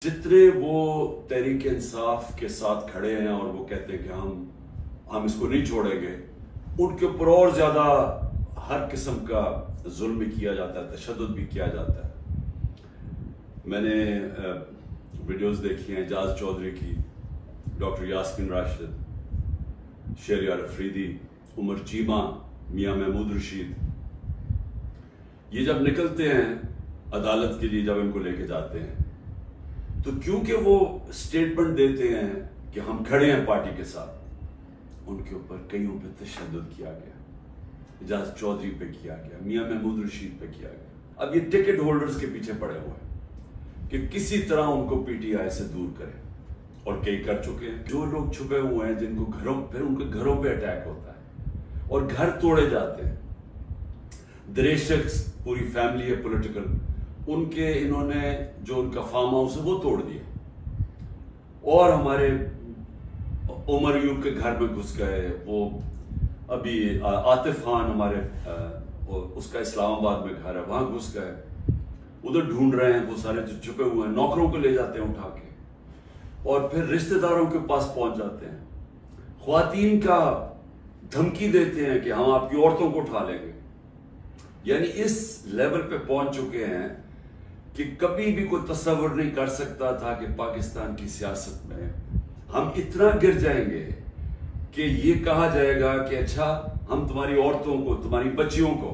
जितने वो तहरीक इंसाफ के साथ खड़े हैं और वो कहते हैं कि हम इसको नहीं छोड़ेंगे, उनके ऊपर और ज्यादा हर किस्म का जुल्म भी किया जाता है, तशद्दुद भी किया जाता है। मैंने वीडियोस देखी हैं एजाज चौधरी की, डॉक्टर यास्मीन राशिद, शहरयार अफरीदी, उमर चीमा, मियां महमूद रशीद, ये जब निकलते हैं अदालत के लिए, जब इनको लेके जाते हैं तो क्योंकि वो स्टेटमेंट देते हैं कि हम खड़े हैं पार्टी के साथ, उनके ऊपर कईयों पे तशद्दुद किया गया, एजाज चौधरी पे किया गया, मियां महमूद रशीद पे किया गया। अब ये टिकट होल्डर्स के पीछे पड़े हुए हैं कि किसी तरह उनको पीटीआई से दूर करें, और कई कर चुके हैं। जो लोग छुपे हुए हैं, जिनको घरों, फिर उनके घरों पे अटैक होता है और घर तोड़े जाते हैं। दरेशक पूरी फैमिली है पॉलिटिकल, उनके इन्होंने जो उनका फार्म हाउस है वो तोड़ दिया, और हमारे उमर यूब के घर में घुस गए। वो अभी आतिफ खान हमारे उसका इस्लामाबाद में घर है, वहां घुस गए, उधर ढूंढ रहे हैं। वो सारे जो छुपे हुए हैं, नौकरों को ले जाते हैं उठा के, और फिर रिश्तेदारों के पास पहुंच जाते हैं, ख्वातीन का धमकी देते हैं कि हम आपकी औरतों को उठा लेंगे। यानी इस लेवल पे पहुंच चुके हैं कि कभी भी कोई तस्वर नहीं कर सकता था कि पाकिस्तान की सियासत में हम इतना गिर जाएंगे कि ये कहा जाएगा कि अच्छा, हम तुम्हारी औरतों को, तुम्हारी बच्चियों को,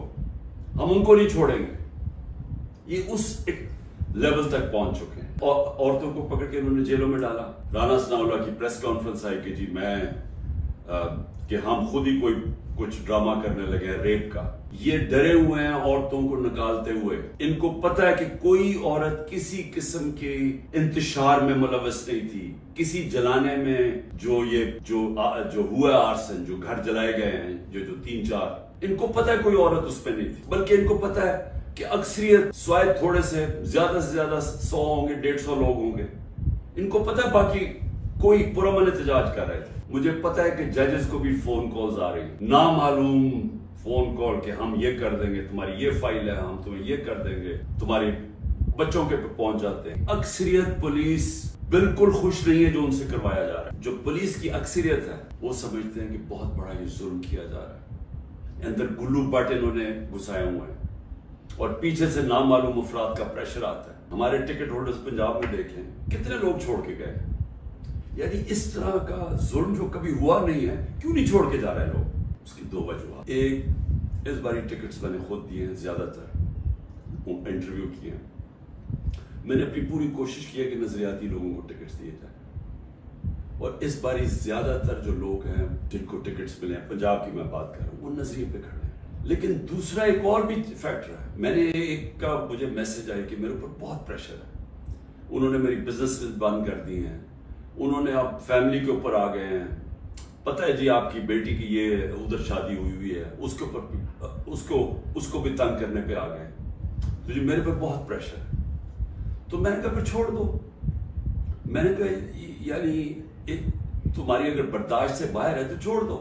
हम उनको नहीं छोड़ेंगे। ये उस एक लेवल तक पहुंच चुके हैं, और औरतों को पकड़ के उन्होंने जेलों में डाला। राना सनाउल्लाह की प्रेस कॉन्फ्रेंस आई कि जी कि हम खुद ही कोई कुछ ड्रामा करने लगे हैं रेप का। ये डरे हुए हैं औरतों को निकालते हुए। इनको पता है कि कोई औरत किसी किस्म के इंतशार में मुलव्वस नहीं थी, किसी जलाने में, जो हुआ आर्सन, जो घर जलाए गए हैं, जो 3-4, इनको पता है कोई औरत उसमें नहीं थी। बल्कि इनको पता है कि अक्सरियत स्वायद थोड़े से ज्यादा 100 होंगे, 150 लोग होंगे। इनको पता है बाकी कोई पुरअमन एहतजाज कर रहे थे। मुझे पता है कि जजेस को भी फोन कॉल्स आ रही हैं, नामालूम फोन कॉल कि हम ये कर देंगे, तुम्हारी ये फाइल है, हम तुम्हें ये कर देंगे, तुम्हारे बच्चों के पे पहुंच जाते हैं। अक्सरियत पुलिस बिल्कुल खुश नहीं है जो उनसे करवाया जा रहा है। जो पुलिस की अक्सरियत है वो समझते हैं कि बहुत बड़ा ये जुल्म किया जा रहा है, अंदर गुल्लू बट इन्होंने घुसाए हुए हैं, और पीछे से नामालूम अफराद का प्रेशर आता है। हमारे टिकट होल्डर्स पंजाब में देखें कितने लोग छोड़ के गए। यानी इस तरह का जुल्म जो कभी हुआ नहीं है, क्यों नहीं छोड़ के जा रहे हैं लोग? उसकी 2 वजह। एक, इस बारी टिकट्स मैंने खुद दिए हैं, ज्यादातर इंटरव्यू किए हैं। मैंने अपनी पूरी कोशिश की है कि नजरियाती लोगों को टिकट्स दिए जाए, और इस बारी ज्यादातर जो लोग हैं जिनको टिकट्स मिले हैं, पंजाब की मैं बात कर रहा हूँ, वो नजरिए पे खड़े हैं। लेकिन दूसरा एक और भी फैक्टर है। मैंने एक का मुझे मैसेज आया कि मेरे ऊपर बहुत प्रेशर है, उन्होंने मेरी बिजनेस बंद कर दी हैं, उन्होंने अब फैमिली के ऊपर आ गए हैं, पता है जी आपकी बेटी की ये उधर शादी हुई है, उसके ऊपर उसको भी तंग करने पे आ गए, तो जी मेरे पे बहुत प्रेशर है। तो मैंने कहा फिर छोड़ दो। मैंने कहा यानी तुम्हारी अगर बर्दाश्त से बाहर है तो छोड़ दो।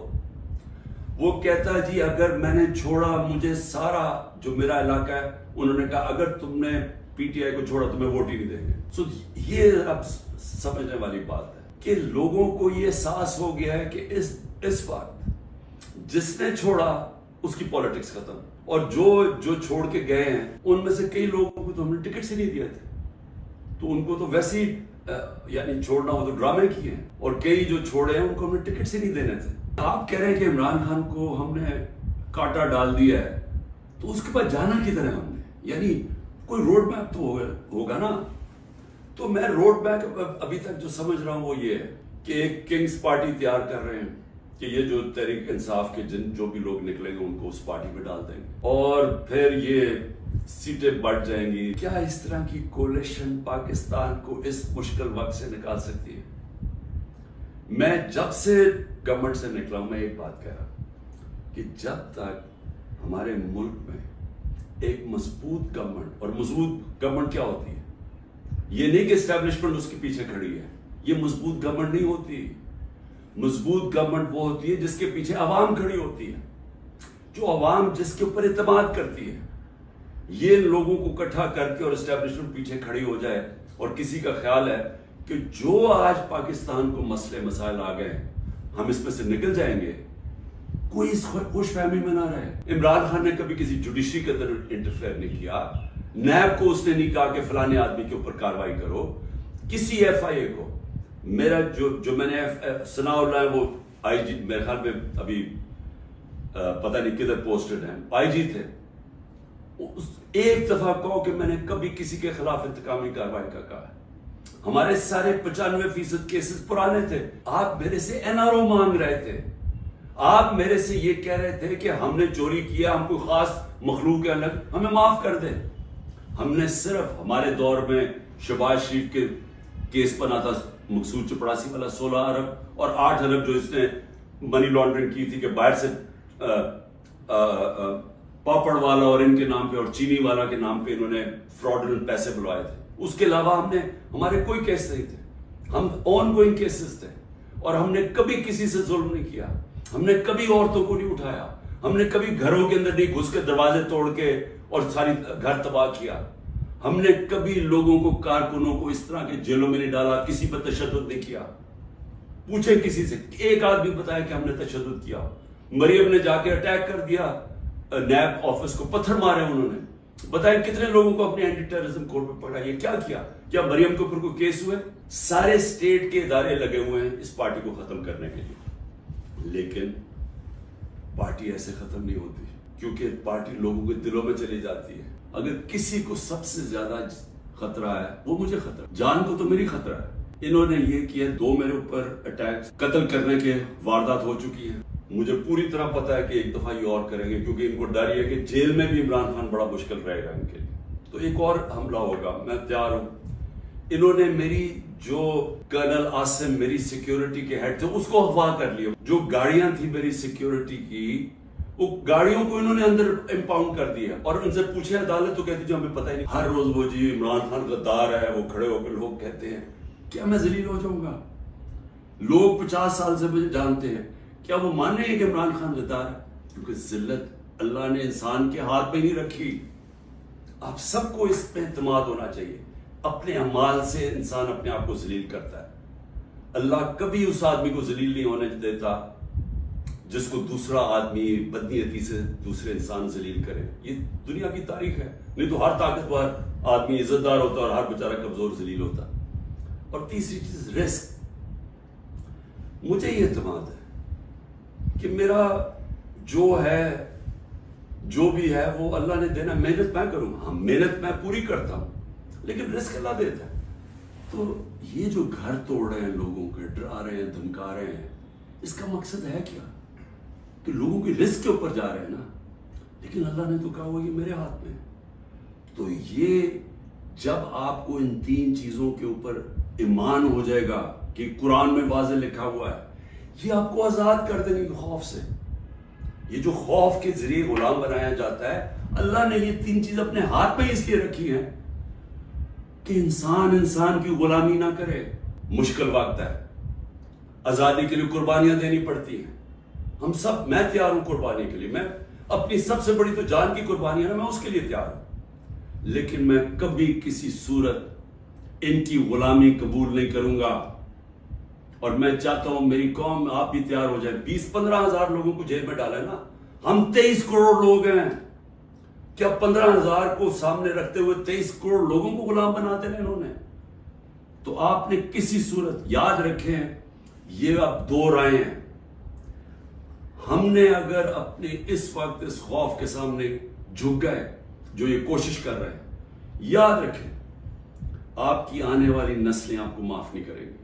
वो कहता है जी अगर मैंने छोड़ा, मुझे सारा जो मेरा इलाका है, उन्होंने कहा अगर तुमने पीटीआई को छोड़ा तुम्हें वोट ही नहीं देंगे। सो ये अब समझने वाली बात है कि लोगों को ये एहसास हो गया है कि इस वक्त जिसने छोड़ा उसकी पॉलिटिक्स खत्म, और जो छोड़ के गए हैं उनमें से कई लोगों को तो हमने टिकट से नहीं दिए थे, तो उनको तो वैसे ही यानी छोड़ना हो तो ड्रामे किए हैं, और कई जो छोड़े हैं उनको हमने टिकट से नहीं देने थे। आप कह रहे हैं कि इमरान खान को हमने कांटा डाल दिया है, तो उसके बाद जाना किधर है हमने? यानी कोई रोड मैप तो होगा ना। तो मैं रोड मैप अभी तक जो समझ रहा हूं वो ये है कि एक किंग्स पार्टी तैयार कर रहे हैं कि ये जो तहरीक इंसाफ के जो भी लोग निकलेंगे उनको उस पार्टी में डाल देंगे, और फिर ये सीटें बढ़ जाएंगी। क्या इस तरह की कोलिशन पाकिस्तान को इस मुश्किल वक्त से निकाल सकती है? मैं जब से गवर्नमेंट से निकला हूं, मैं एक बात कह रहा कि जब तक हमारे मुल्क में एक मजबूत गवर्नमेंट, और मजबूत गवर्नमेंट क्या होती है, ये नहीं कि एस्टैब्लिशमेंट उसके पीछे खड़ी है, ये मजबूत गवर्नमेंट नहीं होती। मजबूत गवर्नमेंट वो होती है जिसके पीछे आवाम खड़ी होती है, जो आवाम जिसके ऊपर इत्तेमाद करती है। ये लोगों को इकट्ठा करके और एस्टैब्लिशमेंट पीछे खड़ी हो जाए اور کسی کا خیال ہے کہ جو آج پاکستان کو مسئلے مسائل آ گئے ہم اس میں سے نکل جائیں گے، کوئی اس خوش فہمی میں نہ رہے۔ عمران خان نے کبھی کسی جوڈیشری کے اندر انٹرفیئر نہیں کیا، نیب کو اس نے نہیں کہا کہ فلانے آدمی کے اوپر کاروائی کرو، کسی ایف آئی اے کو۔ میرا جو میں نے ثناء اللہ ہے وہ آئی جی، میرے خیال میں ابھی پتہ نہیں کدھر پوسٹڈ ہیں، آئی جی تھے، ایک دفعہ کہو کہ میں نے کبھی کسی کے خلاف انتقامی کارروائی کا کہا ہے۔ ہمارے سارے 95% کیسز پرانے تھے۔ آپ میرے سے این آر او مانگ رہے تھے، آپ میرے سے یہ کہہ رہے تھے کہ ہم نے چوری کیا، ہم کوئی خاص مخلوق ہے الگ، ہمیں معاف کر دیں۔ ہم نے صرف ہمارے دور میں شہباز شریف کے کیس بنا تھا، مقصود چپڑاسی والا 16 ارب اور 8 ارب جو اس نے منی لانڈرنگ کی تھی کہ باہر سے پاپڑ والا اور ان کے نام پہ اور چینی والا کے نام پہ انہوں نے فراڈولنٹ پیسے بلوائے تھے۔ اس کے علاوہ ہمارے کوئی کیس نہیں تھے، ہم آن گوئنگ کیسز تھے، اور ہم نے کبھی کسی سے ظلم نہیں کیا، ہم نے کبھی عورتوں کو نہیں اٹھایا، ہم نے کبھی گھروں کے اندر نہیں گھس کے دروازے توڑ کے اور ساری گھر تباہ کیا، ہم نے کبھی لوگوں کو، کارکنوں کو اس طرح کے جیلوں میں نہیں ڈالا، کسی پر تشدد نہیں کیا۔ پوچھیں کسی سے، ایک آدمی بتایا کہ ہم نے تشدد کیا۔ مریم نے جا کے اٹیک کر دیا نیب آفس کو، پتھر مارے انہوں نے، بتائیں کتنے لوگوں کو اپنے اینٹی ٹیررزم کورٹ پہ پکڑا، یہ کیا مریم کے اوپر کوئی کیس ہوئے؟ سارے اسٹیٹ کے ادارے لگے ہوئے ہیں اس پارٹی کو ختم کرنے کے لیے، لیکن پارٹی ایسے ختم نہیں ہوتی، کیونکہ پارٹی لوگوں کے دلوں میں چلی جاتی ہے۔ اگر کسی کو سب سے زیادہ خطرہ ہے وہ مجھے خطرہ، جان کو تو میری خطرہ ہے۔ انہوں نے یہ کیا، 2 میرے اوپر اٹیک، قتل کرنے کے واردات ہو چکی ہیں، مجھے پوری طرح پتا ہے کہ ایک دفعہ یہ اور کریں گے، کیونکہ ان کو ڈر یہ ہے کہ جیل میں بھی عمران خان بڑا مشکل رہے گا ان کے لیے، تو ایک اور حملہ ہوگا، میں تیار ہوں۔ انہوں نے میری جو کرنل عاصم میری سیکیورٹی کے ہیڈ تھے اس کو اغوا کر لیا، جو گاڑیاں تھی میری سیکیورٹی کی وہ گاڑیوں کو انہوں نے اندر امپاؤنڈ کر دیا، اور ان سے پوچھے عدالت تو کہتی جو ہمیں پتہ ہی نہیں، ہر روز وہ جی عمران خان غدار ہے، وہ کھڑے ہو کے لوگ کہتے ہیں، کیا میں ذلیل ہو جاؤں گا؟ لوگ 50 سال سے مجھے جانتے ہیں، کیا وہ مانیں گے کہ عمران خان غدار ہے؟ کیونکہ ذلت اللہ نے انسان کے ہاتھ میں نہیں رکھی۔ آپ سب کو اس پہ اعتماد ہونا چاہیے، اپنے اعمال سے انسان اپنے آپ کو ذلیل کرتا ہے، اللہ کبھی اس آدمی کو ذلیل نہیں ہونے دیتا جس کو دوسرا آدمی بدنیتی سے دوسرے انسان ذلیل کرے۔ یہ دنیا کی تاریخ ہے، نہیں تو ہر طاقتور آدمی عزت دار ہوتا اور ہر بیچارہ کمزور ذلیل ہوتا۔ اور تیسری چیز رزق، مجھے یہ اعتماد ہے کہ میرا جو ہے جو بھی ہے وہ اللہ نے دینا، محنت میں کروں گا، محنت میں پوری کرتا ہوں، لیکن رزق اللہ دیتا ہے۔ تو یہ جو گھر توڑ رہے ہیں، لوگوں کے ڈرا رہے ہیں، دھمکا رہے ہیں، اس کا مقصد ہے کیا؟ کہ لوگوں کی رزق کے اوپر جا رہے ہیں نا، لیکن اللہ نے تو کہا وہ یہ میرے ہاتھ میں ہے۔ تو یہ جب آپ کو ان 3 چیزوں کے اوپر ایمان ہو جائے گا کہ قرآن میں واضح لکھا ہوا ہے، یہ آپ کو آزاد کر دیں گے خوف سے۔ یہ جو خوف کے ذریعے غلام بنایا جاتا ہے، اللہ نے یہ 3 چیز اپنے ہاتھ میں اس لیے رکھی ہیں کہ انسان کی غلامی نہ کرے۔ مشکل وقت ہے، آزادی کے لیے قربانیاں دینی پڑتی ہیں، ہم سب، میں تیار ہوں قربانی کے لیے، میں اپنی سب سے بڑی تو جان کی قربانی ہے نا، میں اس کے لیے تیار ہوں، لیکن میں کبھی کسی صورت ان کی غلامی قبول نہیں کروں گا۔ اور میں چاہتا ہوں میری قوم، آپ بھی تیار ہو جائے۔ 20-15 ہزار لوگوں کو جیل میں ڈالا ہے نا، ہم 23 کروڑ لوگ ہیں، کیا 15 ہزار کو سامنے رکھتے ہوئے 23 کروڑ لوگوں کو غلام بناتے ہیں انہوں نے؟ تو آپ نے کسی صورت یاد رکھیں، یہ اب 2 رائے ہیں۔ ہم نے اگر اپنے اس وقت اس خوف کے سامنے جھک گئے، جو یہ کوشش کر رہے ہیں، یاد رکھیں آپ کی آنے والی نسلیں آپ کو معاف نہیں کریں گی۔